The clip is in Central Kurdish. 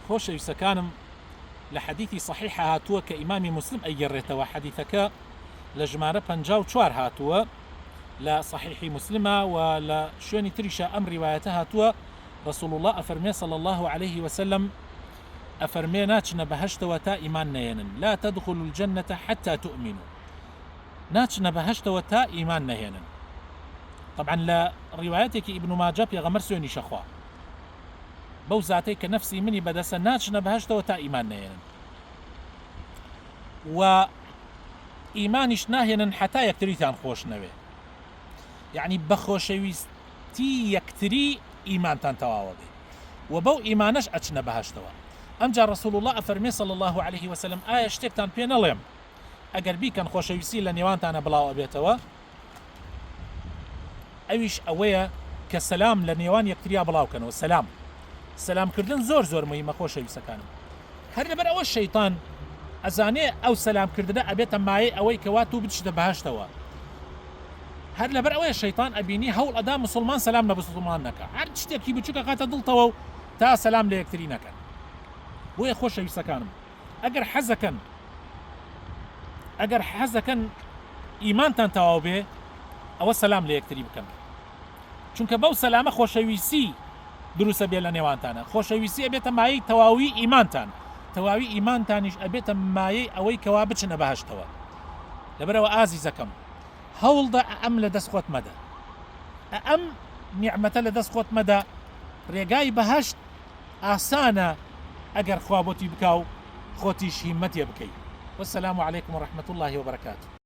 خۆشەویستەکانم لە حەدیثی صحیح هاتووە کە ئیمامی مسلم ئەیگەڕێتەوە. حەدیثەکە لە ژمارە 54 هاتووە لە صحیحی مسلمە و لە شوێنی تریشە ئەم ڕیوایەتە هاتووە. رسول الله ئەفەرمێ صلى الله عليه وسلم ئەفەرمێ ناچنە بەهەشتەوە تا ئیمان نەهێنن، لا تدخلوا الجنة حتى تؤمنوا، ناچنە بەهەشتەوە تا ئیمان نەهێنن. طبعا لە ڕیوایەتێکی ئیبن ماجە پێغەمبەر سوێنی شەخوا بەو زاتەی کە نەفسی منی بەدەستە ناچنە بەهەشتەوە تا ئیمان نەهێنن و ئیمانیش ناهێنن حتا یەکتریتان خۆش نەوێ، یعنی بە خۆشەویستی یەکتری ئیمانتان تەواوە بێ و بەو ئیمانەش ئەچنە بەهەشتەوە. ئەمجا رسول الله ئەفەرمێ صلى الله عليه وسلم ئایا شتێکتان پێ نەڵێم ئەگەر بیکەن خۆشەویستی لە نێوانتانە بڵاو ئەبێتەوە؟ ئەویش ئەوەیە کە سەلام لە نێوان یەکتریا بڵاوکەنەوە. سەلامکردن زۆر مهمە خۆشەویستەکانم. هەر لەبەر ئەوە شەیطان ئەزانێ ئەو سەلامکردنە ئەبێتە مایەی ئەوەی کەوا تو بچتە بەهەشتەوە. هەر لەبەر ئەوەیە شەیطان ئەبینی هەوڵ ئەدا مسلمان سەلام لە مسلمان نەکە، هەر شتێکی بچووکە خاتە دڵتەوە و تا سەلام لە یەکتری نەکەن. بۆیە خۆشەویستەکانم ئەگەر حەزەکەن ئیمانتان تەواو بێ ئەوە سەلام لە یەکتری بکەن، چونکە بەو سەلامە خۆشەویستی دروستە بێ لە نێوانتانە. خۆشەویستی ئەبێتە مایەی تەواوی ئیمانتان، تەواوی ئیمانتانیش ئەبێتە مایەی ئەوەی کەوا بچنە بەهەشتەوە. لەبەرەوە ئازیزەکەم هەوڵدا ئەم لە دەست خۆت مەدە، ئەم نیعمەتە لە دەست خۆت مەدە. ڕێگای بەهەشت ئاسانە ئەگەر خوا بۆتی بکاو خۆتیش هیممەتێ بکەیت. والسلام عليكم ورحمة الله وبركاته.